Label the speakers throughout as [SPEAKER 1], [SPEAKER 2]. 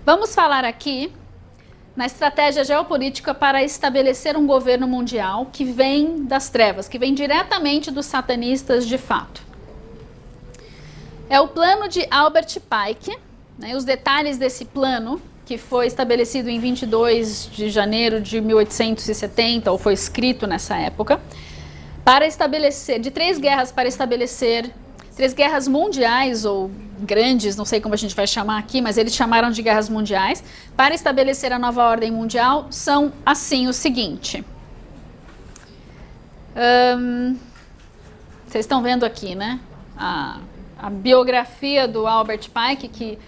[SPEAKER 1] Vamos falar aqui na estratégia geopolítica para estabelecer um governo mundial que vem das trevas, que vem diretamente dos satanistas de fato. É o plano de Albert Pike, né? Os detalhes desse plano, que foi estabelecido em 22 de janeiro de 1870, ou foi escrito nessa época, para estabelecer, de três guerras mundiais, ou grandes, não sei como a gente vai chamar aqui, mas eles chamaram de guerras mundiais, para estabelecer a nova ordem mundial, são assim o seguinte. Vocês estão vendo aqui, né? A biografia do Albert Pike, que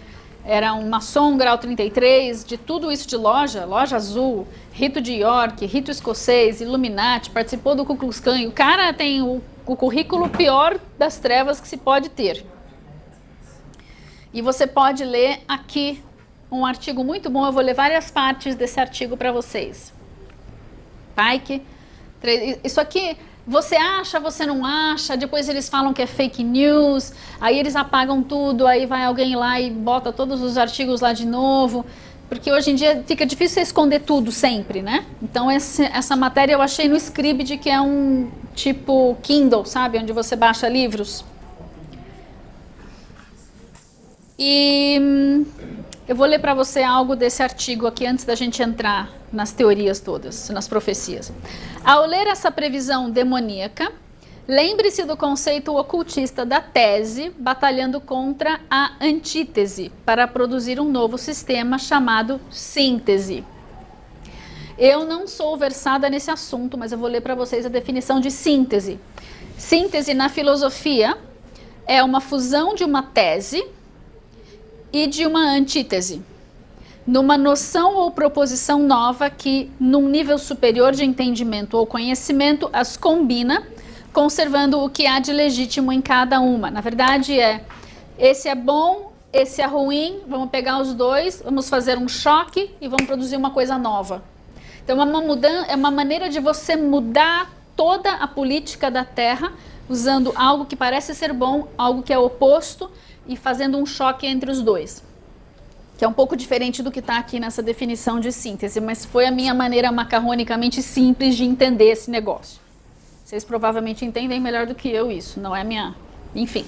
[SPEAKER 1] era um maçom grau 33, de tudo isso de loja azul, rito de York, rito escocês, Illuminati, participou do Ku Klux Klan. O cara tem o currículo pior das trevas que se pode ter. E você pode ler aqui um artigo muito bom, eu vou ler várias partes desse artigo para vocês. Pike, isso aqui... Você acha, você não acha, depois eles falam que é fake news, aí eles apagam tudo, aí vai alguém lá e bota todos os artigos lá de novo, porque hoje em dia fica difícil você esconder tudo sempre, né? Então essa matéria eu achei no Scribd, que é um tipo Kindle, sabe? Onde você baixa livros. E eu vou ler para você algo desse artigo aqui antes da gente entrar nas teorias todas, nas profecias. Ao ler essa previsão demoníaca, lembre-se do conceito ocultista da tese, batalhando contra a antítese, para produzir um novo sistema chamado síntese. Eu não sou versada nesse assunto, mas eu vou ler para vocês a definição de síntese. Síntese na filosofia é uma fusão de uma tese e de uma antítese, numa noção ou proposição nova que, num nível superior de entendimento ou conhecimento, as combina, conservando o que há de legítimo em cada uma. Na verdade esse é bom, esse é ruim, vamos pegar os dois, vamos fazer um choque e vamos produzir uma coisa nova. Então é uma maneira de você mudar toda a política da Terra, usando algo que parece ser bom, algo que é oposto, e fazendo um choque entre os dois, que é um pouco diferente do que está aqui nessa definição de síntese, mas foi a minha maneira macarronicamente simples de entender esse negócio. Vocês provavelmente entendem melhor do que eu isso, não é minha... Enfim.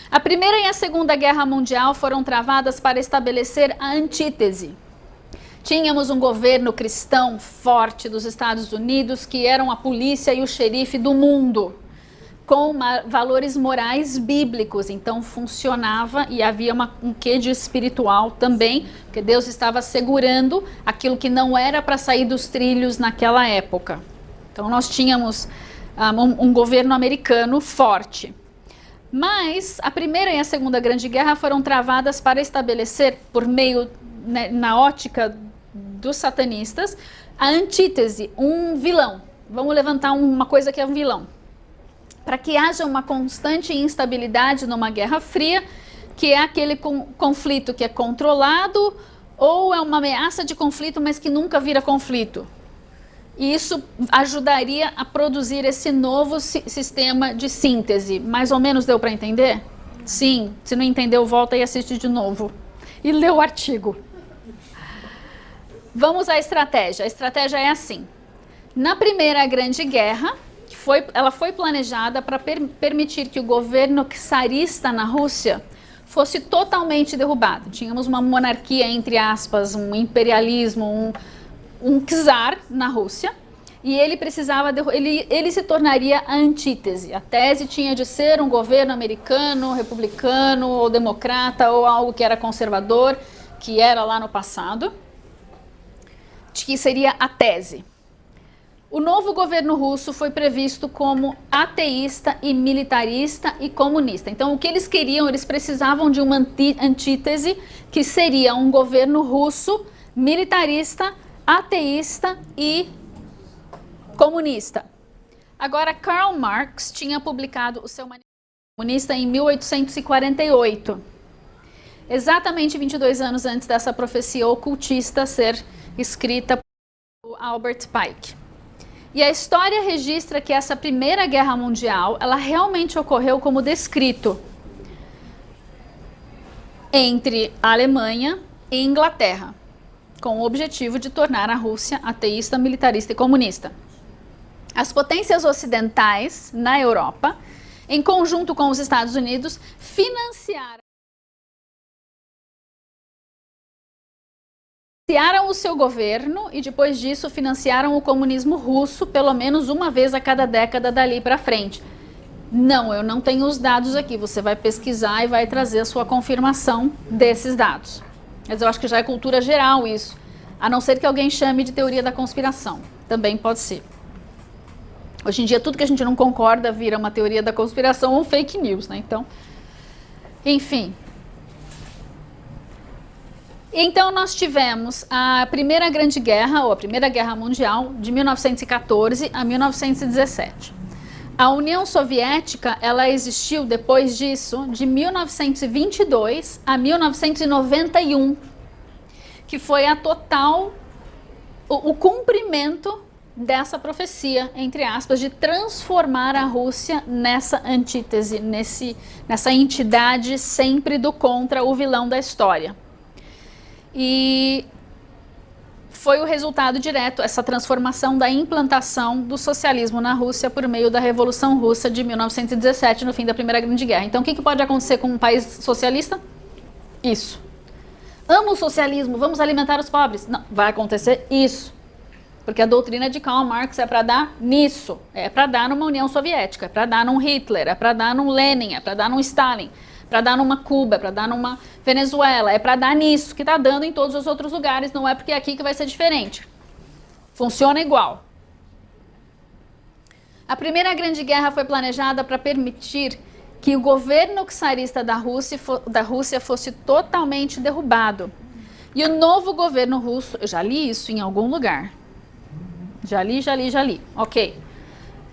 [SPEAKER 1] A Primeira e a Segunda Guerra Mundial foram travadas para estabelecer a antítese. Tínhamos um governo cristão forte dos Estados Unidos, que eram a polícia e o xerife do mundo, com valores morais bíblicos, então funcionava, e havia um quê de espiritual também, porque Deus estava segurando aquilo que não era para sair dos trilhos naquela época. Então nós tínhamos um governo americano forte. Mas a Primeira e a Segunda Grande Guerra foram travadas para estabelecer, por meio, né, na ótica dos satanistas, a antítese, um vilão. Vamos levantar uma coisa que é um vilão, para que haja uma constante instabilidade numa guerra fria, que é aquele conflito que é controlado, ou é uma ameaça de conflito, mas que nunca vira conflito. E isso ajudaria a produzir esse novo sistema de síntese. Mais ou menos deu para entender? Sim, se não entendeu, volta e assiste de novo. E lê o artigo. Vamos à estratégia. A estratégia é assim. Na Primeira Grande Guerra, ela foi planejada para permitir que o governo czarista na Rússia fosse totalmente derrubado. Tínhamos uma monarquia, entre aspas, um imperialismo, um czar na Rússia, e ele precisava, ele se tornaria a antítese. A tese tinha de ser um governo americano, republicano ou democrata, ou algo que era conservador, que era lá no passado, que seria a tese. O novo governo russo foi previsto como ateísta e militarista e comunista. Então, o que eles queriam, eles precisavam de uma antítese, que seria um governo russo, militarista, ateísta e comunista. Agora, Karl Marx tinha publicado o seu Manifesto Comunista em 1848, exatamente 22 anos antes dessa profecia ocultista ser escrita por Albert Pike. E a história registra que essa Primeira Guerra Mundial, ela realmente ocorreu como descrito entre a Alemanha e Inglaterra, com o objetivo de tornar a Rússia ateísta, militarista e comunista. As potências ocidentais na Europa, em conjunto com os Estados Unidos, financiaram o seu governo e depois disso financiaram o comunismo russo pelo menos uma vez a cada década dali para frente. Não, eu não tenho os dados aqui, você vai pesquisar e vai trazer a sua confirmação desses dados. Mas eu acho que já é cultura geral isso, a não ser que alguém chame de teoria da conspiração, também pode ser. Hoje em dia tudo que a gente não concorda vira uma teoria da conspiração ou fake news, né? Então, enfim. Então nós tivemos a Primeira Grande Guerra, ou a Primeira Guerra Mundial, de 1914 a 1917. A União Soviética, ela existiu depois disso, de 1922 a 1991, que foi a total, o cumprimento dessa profecia, entre aspas, de transformar a Rússia nessa antítese, nessa entidade sempre do contra, o vilão da história. E foi o resultado direto, essa transformação da implantação do socialismo na Rússia por meio da Revolução Russa de 1917, no fim da Primeira Grande Guerra. Então, o que pode acontecer com um país socialista? Isso. Amo o socialismo, vamos alimentar os pobres. Não, vai acontecer isso. Porque a doutrina de Karl Marx é para dar nisso, é para dar numa União Soviética, é para dar num Hitler, é para dar num Lenin, é para dar num Stalin, para dar numa Cuba, é para dar numa Venezuela, é para dar nisso que está dando em todos os outros lugares, não é porque é aqui que vai ser diferente. Funciona igual. A Primeira Grande Guerra foi planejada para permitir que o governo czarista da Rússia fosse totalmente derrubado. E o novo governo russo, eu já li isso em algum lugar. Já li. Ok.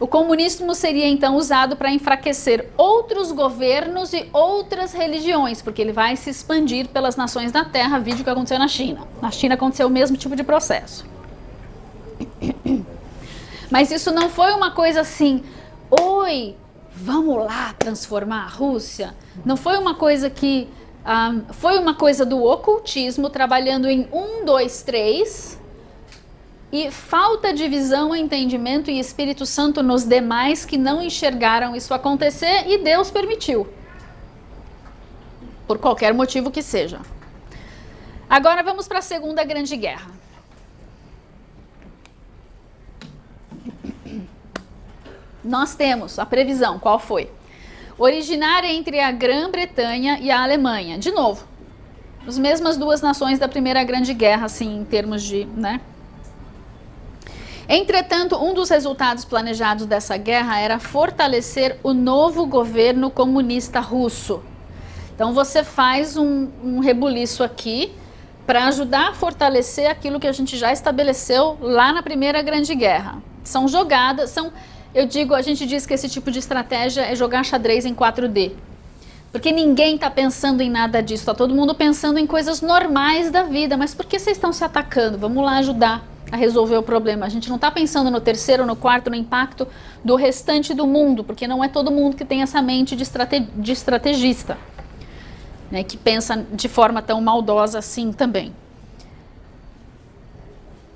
[SPEAKER 1] O comunismo seria então usado para enfraquecer outros governos e outras religiões, porque ele vai se expandir pelas nações da Terra, vídeo que aconteceu na China. Na China aconteceu o mesmo tipo de processo. Mas isso não foi uma coisa assim, oi, vamos lá transformar a Rússia. Não foi uma coisa que... foi uma coisa do ocultismo, trabalhando em 1, 2, 3... E falta de visão, entendimento e Espírito Santo nos demais que não enxergaram isso acontecer e Deus permitiu. Por qualquer motivo que seja. Agora vamos para a Segunda Grande Guerra. Nós temos a previsão, qual foi? Originária entre a Grã-Bretanha e a Alemanha. De novo, as mesmas duas nações da Primeira Grande Guerra, assim, em termos de, né? Entretanto, um dos resultados planejados dessa guerra era fortalecer o novo governo comunista russo. Então você faz um rebuliço aqui para ajudar a fortalecer aquilo que a gente já estabeleceu lá na Primeira Grande Guerra. São jogadas, a gente diz que esse tipo de estratégia é jogar xadrez em 4D. Porque ninguém está pensando em nada disso, está todo mundo pensando em coisas normais da vida. Mas por que vocês estão se atacando? Vamos lá ajudar a resolver o problema. A gente não está pensando no terceiro, no quarto, no impacto do restante do mundo, porque não é todo mundo que tem essa mente de estrategista, né, que pensa de forma tão maldosa assim também.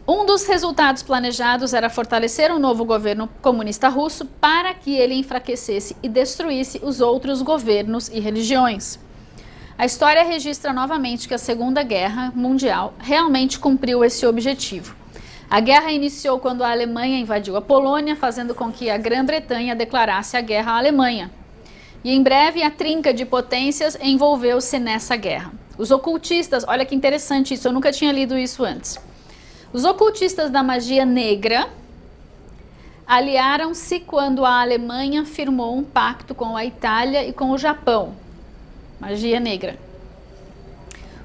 [SPEAKER 1] Um dos resultados planejados era fortalecer um novo governo comunista russo para que ele enfraquecesse e destruísse os outros governos e religiões. A história registra novamente que a Segunda Guerra Mundial realmente cumpriu esse objetivo. A guerra iniciou quando a Alemanha invadiu a Polônia, fazendo com que a Grã-Bretanha declarasse a guerra à Alemanha. E em breve a trinca de potências envolveu-se nessa guerra. Os ocultistas, olha que interessante isso, eu nunca tinha lido isso antes. Os ocultistas da magia negra aliaram-se quando a Alemanha firmou um pacto com a Itália e com o Japão. Magia negra.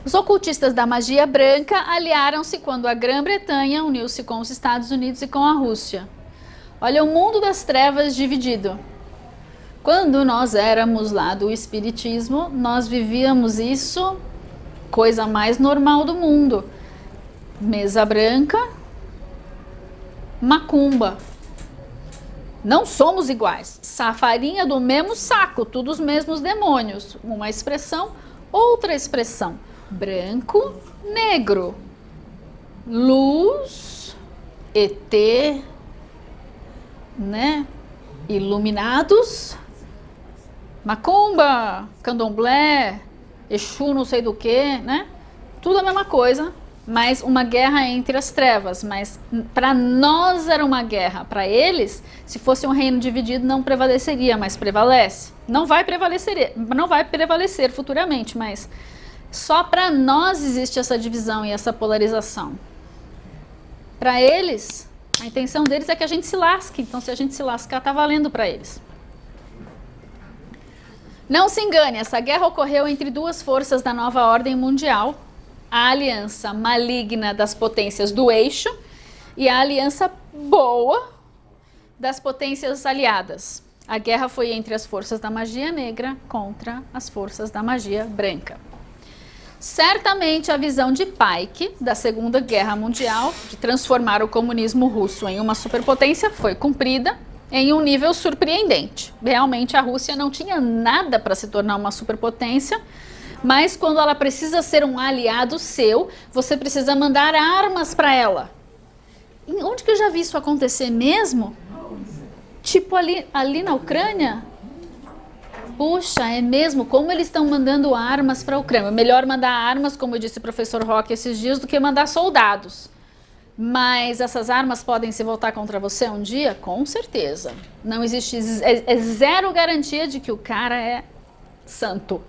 [SPEAKER 1] Os ocultistas da magia branca aliaram-se quando a Grã-Bretanha uniu-se com os Estados Unidos e com a Rússia. Olha o mundo das trevas dividido. Quando nós éramos lá do espiritismo, nós vivíamos isso, coisa mais normal do mundo. Mesa branca, macumba. Não somos iguais. Farinha do mesmo saco, todos os mesmos demônios. Uma expressão, outra expressão. branco, negro, luz, ET, né? Iluminados, macumba, candomblé, Exu não sei do que, né? Tudo a mesma coisa, mas uma guerra entre as trevas. Mas para nós era uma guerra, para eles, se fosse um reino dividido, não prevaleceria, mas prevalece. Não vai prevalecer futuramente, mas só para nós existe essa divisão e essa polarização. Para eles, a intenção deles é que a gente se lasque. Então, se a gente se lascar, tá valendo para eles. Não se engane, essa guerra ocorreu entre duas forças da nova ordem mundial, a aliança maligna das potências do eixo e a aliança boa das potências aliadas. A guerra foi entre as forças da magia negra contra as forças da magia branca. Certamente a visão de Pike da Segunda Guerra Mundial de transformar o comunismo russo em uma superpotência foi cumprida em um nível surpreendente. Realmente a Rússia não tinha nada para se tornar uma superpotência, mas quando ela precisa ser um aliado seu, você precisa mandar armas para ela. E onde que eu já vi isso acontecer mesmo? Tipo ali na Ucrânia? Puxa, é mesmo? Como eles estão mandando armas para a Ucrânia? Melhor mandar armas, como disse o professor Roque esses dias, do que mandar soldados. Mas essas armas podem se voltar contra você um dia? Com certeza. Não existe, é zero garantia de que o cara é santo.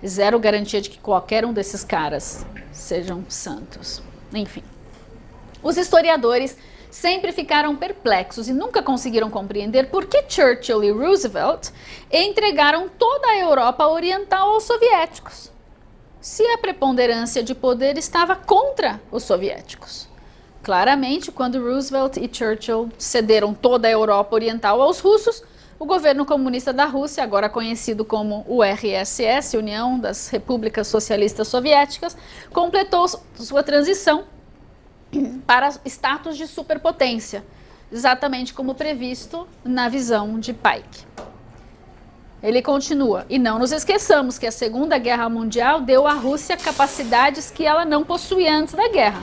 [SPEAKER 1] Zero garantia de que qualquer um desses caras sejam santos. Enfim. Os historiadores sempre ficaram perplexos e nunca conseguiram compreender por que Churchill e Roosevelt entregaram toda a Europa Oriental aos soviéticos, se a preponderância de poder estava contra os soviéticos. Claramente, quando Roosevelt e Churchill cederam toda a Europa Oriental aos russos, o governo comunista da Rússia, agora conhecido como URSS, União das Repúblicas Socialistas Soviéticas, completou sua transição para status de superpotência, exatamente como previsto na visão de Pike. Ele continua, e não nos esqueçamos que a Segunda Guerra Mundial deu à Rússia capacidades que ela não possuía antes da guerra.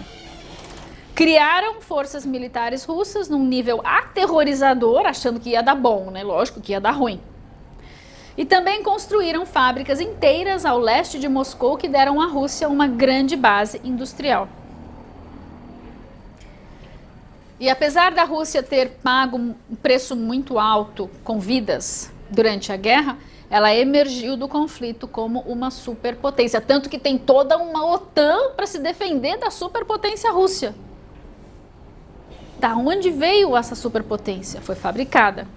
[SPEAKER 1] Criaram forças militares russas num nível aterrorizador, achando que ia dar bom, né? Lógico que ia dar ruim. E também construíram fábricas inteiras ao leste de Moscou que deram à Rússia uma grande base industrial. E apesar da Rússia ter pago um preço muito alto com vidas durante a guerra, ela emergiu do conflito como uma superpotência. Tanto que tem toda uma OTAN para se defender da superpotência Rússia. Da onde veio essa superpotência? Foi fabricada.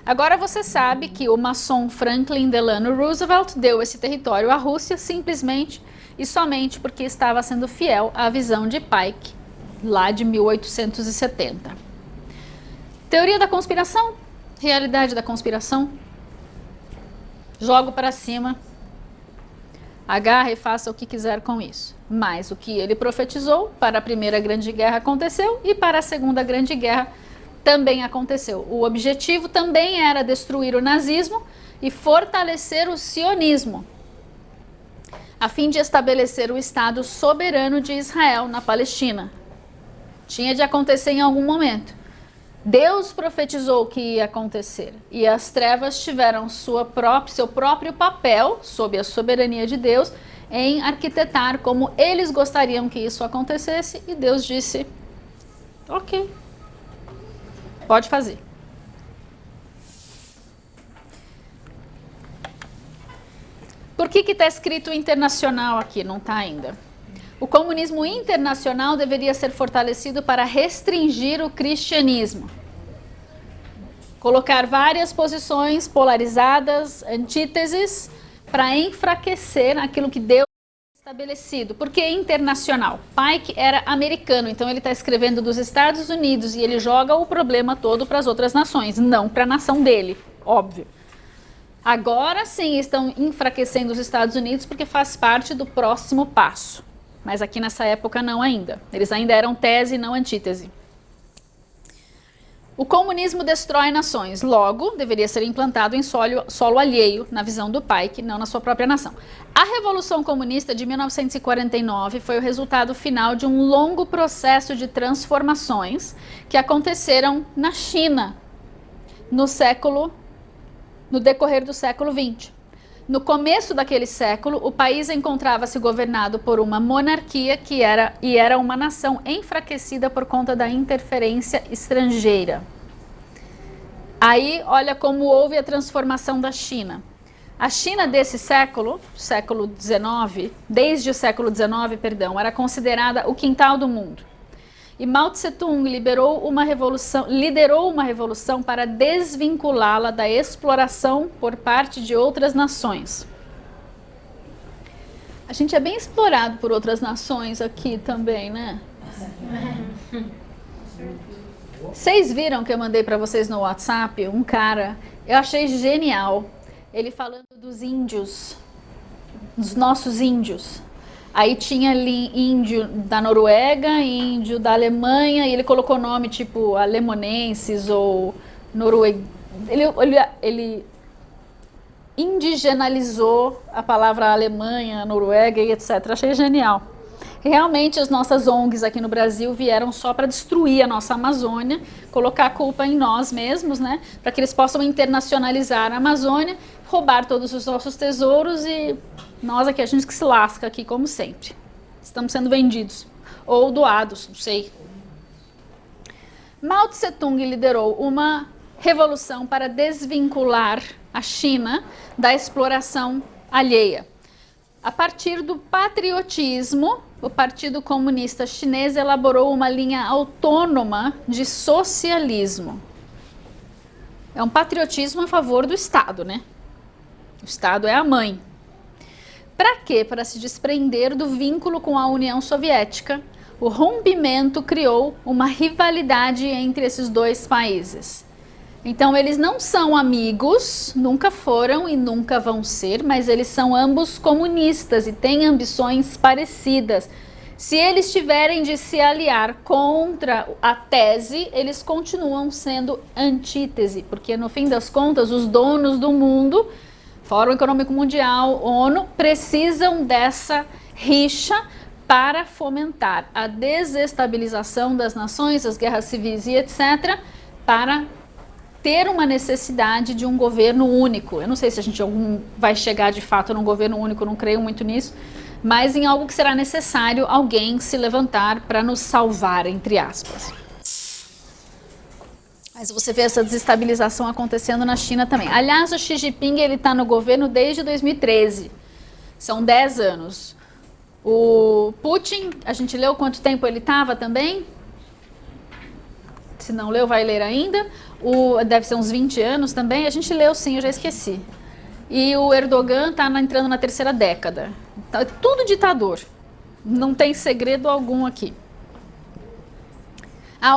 [SPEAKER 1] Agora você sabe que o maçom Franklin Delano Roosevelt deu esse território à Rússia simplesmente e somente porque estava sendo fiel à visão de Pike, lá de 1870. Teoria da conspiração? Realidade da conspiração? Jogo para cima. Agarre e faça o que quiser com isso. Mas o que ele profetizou para a Primeira Grande Guerra aconteceu e para a Segunda Grande Guerra também aconteceu. O objetivo também era destruir o nazismo e fortalecer o sionismo, a fim de estabelecer o Estado soberano de Israel na Palestina. Tinha de acontecer em algum momento. Deus profetizou que ia acontecer e as trevas tiveram seu próprio papel, sob a soberania de Deus, em arquitetar como eles gostariam que isso acontecesse e Deus disse, ok, pode fazer. Por que está escrito internacional aqui? Não está ainda. O comunismo internacional deveria ser fortalecido para restringir o cristianismo. Colocar várias posições polarizadas, antíteses, para enfraquecer aquilo que Deus tinha estabelecido. Por que internacional? Pike era americano, então ele está escrevendo dos Estados Unidos e ele joga o problema todo para as outras nações, não para a nação dele, óbvio. Agora sim estão enfraquecendo os Estados Unidos porque faz parte do próximo passo. Mas aqui nessa época não ainda. Eles ainda eram tese e não antítese. O comunismo destrói nações, logo deveria ser implantado em solo alheio, na visão do pai, que não na sua própria nação. A Revolução Comunista de 1949 foi o resultado final de um longo processo de transformações que aconteceram na China no decorrer do século XX. No começo daquele século, o país encontrava-se governado por uma monarquia e era uma nação enfraquecida por conta da interferência estrangeira. Aí, olha como houve a transformação da China. A China desse século XIX, desde o século XIX, era considerada o quintal do mundo. E Mao Tse-tung liderou uma revolução para desvinculá-la da exploração por parte de outras nações. A gente é bem explorado por outras nações aqui também, né? Vocês viram que eu mandei para vocês no WhatsApp um cara, eu achei genial, ele falando dos índios, dos nossos índios. Aí tinha ali índio da Noruega, índio da Alemanha, e ele colocou nome tipo alemonenses ou noruegueses. Ele indigenalizou a palavra Alemanha, Noruega e etc. Achei genial. Realmente as nossas ONGs aqui no Brasil vieram só para destruir a nossa Amazônia, colocar a culpa em nós mesmos, né? Para que eles possam internacionalizar a Amazônia, roubar todos os nossos tesouros e nós aqui, a gente que se lasca aqui como sempre. Estamos sendo vendidos ou doados, não sei. Mao Tse-tung liderou uma revolução para desvincular a China da exploração alheia. A partir do patriotismo, o Partido Comunista Chinês elaborou uma linha autônoma de socialismo. É um patriotismo a favor do Estado, né? O Estado é a mãe. Para quê? Para se desprender do vínculo com a União Soviética. O rompimento criou uma rivalidade entre esses dois países. Então eles não são amigos, nunca foram e nunca vão ser, mas eles são ambos comunistas e têm ambições parecidas. Se eles tiverem de se aliar contra a tese, eles continuam sendo antítese, porque no fim das contas os donos do mundo, Fórum Econômico Mundial, ONU, precisam dessa rixa para fomentar a desestabilização das nações, as guerras civis e etc., para ter uma necessidade de um governo único. Eu não sei se a gente vai chegar de fato num governo único, não creio muito nisso, mas em algo que será necessário alguém se levantar para nos salvar, entre aspas. Mas você vê essa desestabilização acontecendo na China também. Aliás, o Xi Jinping está no governo desde 2013. São 10 anos. O Putin, a gente leu quanto tempo ele estava também? Se não leu, vai ler ainda. Deve ser uns 20 anos também. A gente leu sim, eu já esqueci. E o Erdogan está entrando na 3ª década. Então, é tudo ditador. Não tem segredo algum aqui.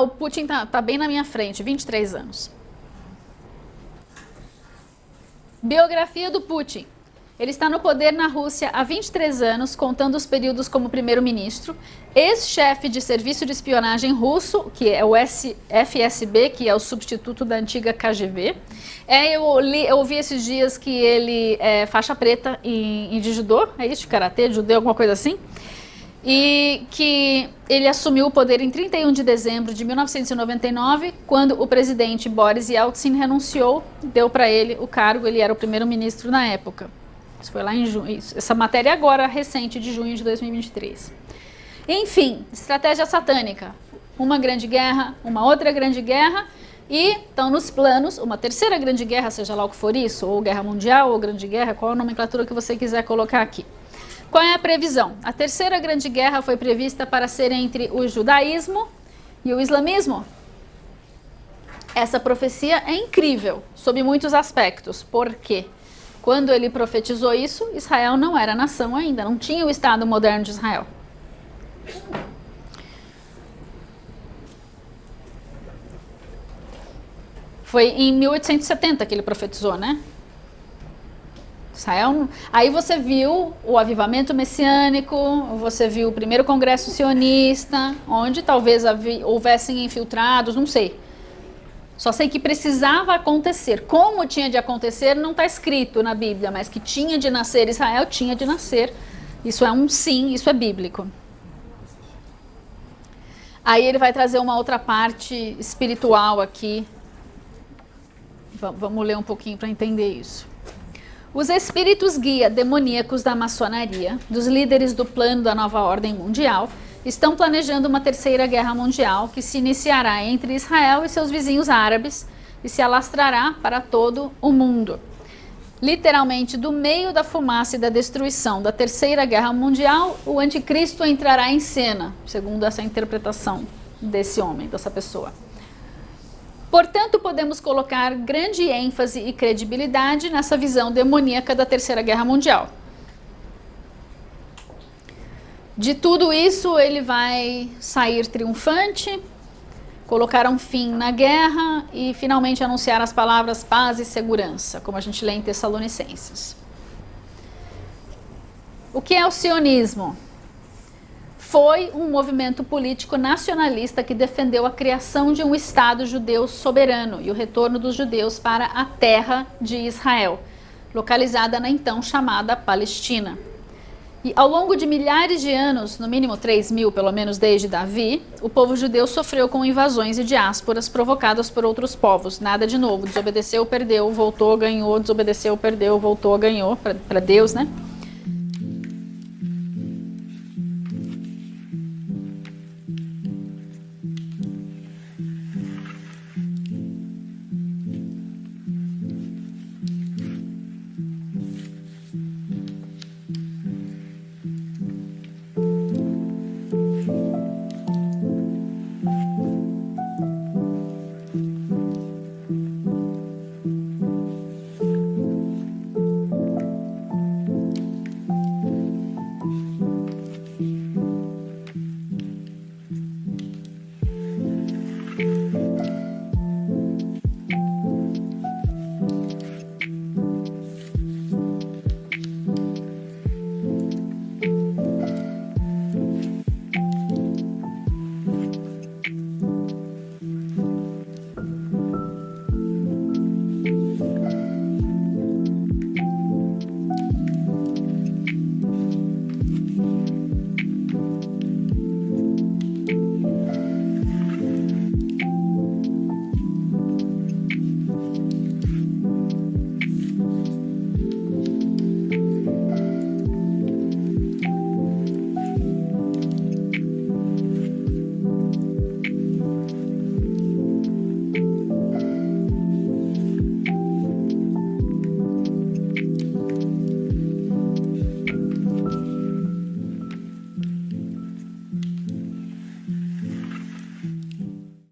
[SPEAKER 1] O Putin tá bem na minha frente, 23 anos. Biografia do Putin. Ele está no poder na Rússia há 23 anos, contando os períodos como primeiro-ministro, ex-chefe de serviço de espionagem russo, que é o FSB, que é o substituto da antiga KGB. Eu ouvi esses dias que ele é faixa preta de judô, é isso, de karatê, de judô, alguma coisa assim. E que ele assumiu o poder em 31 de dezembro de 1999, quando o presidente Boris Yeltsin renunciou, deu para ele o cargo, ele era o primeiro-ministro na época. Isso foi lá em junho. Essa matéria agora, recente, de junho de 2023. Enfim, estratégia satânica. Uma grande guerra, uma outra grande guerra e estão nos planos uma 3ª grande guerra, seja lá o que for isso, ou guerra mundial, ou grande guerra, qual a nomenclatura que você quiser colocar aqui. Qual é a previsão? A 3ª grande guerra foi prevista para ser entre o judaísmo e o islamismo. Essa profecia é incrível, sob muitos aspectos. Por quê? Quando ele profetizou isso, Israel não era nação ainda, não tinha o Estado moderno de Israel. Foi em 1870 que ele profetizou, né? Israel. Aí você viu o avivamento messiânico, você viu o primeiro congresso sionista, onde talvez houvessem infiltrados, não sei. Só sei que precisava acontecer. Como tinha de acontecer não está escrito na Bíblia, mas que tinha de nascer Israel, tinha de nascer. Isso é um sim, isso é bíblico. Aí ele vai trazer uma outra parte espiritual aqui. Vamos ler um pouquinho para entender isso. Os espíritos guia demoníacos da maçonaria, dos líderes do plano da nova ordem mundial, estão planejando uma terceira guerra mundial que se iniciará entre Israel e seus vizinhos árabes e se alastrará para todo o mundo. Literalmente, do meio da fumaça e da destruição da terceira guerra mundial, o anticristo entrará em cena, segundo essa interpretação desse homem, dessa pessoa. Portanto, podemos colocar grande ênfase e credibilidade nessa visão demoníaca da Terceira Guerra Mundial. De tudo isso, ele vai sair triunfante, colocar um fim na guerra e finalmente anunciar as palavras paz e segurança, como a gente lê em Tessalonicenses. O que é o sionismo? Foi um movimento político nacionalista que defendeu a criação de um Estado judeu soberano e o retorno dos judeus para a terra de Israel, localizada na então chamada Palestina. E ao longo de milhares de anos, no mínimo 3.000, pelo menos desde Davi, o povo judeu sofreu com invasões e diásporas provocadas por outros povos. Nada de novo, desobedeceu, perdeu, voltou, ganhou, desobedeceu, perdeu, voltou, ganhou, para Deus, né?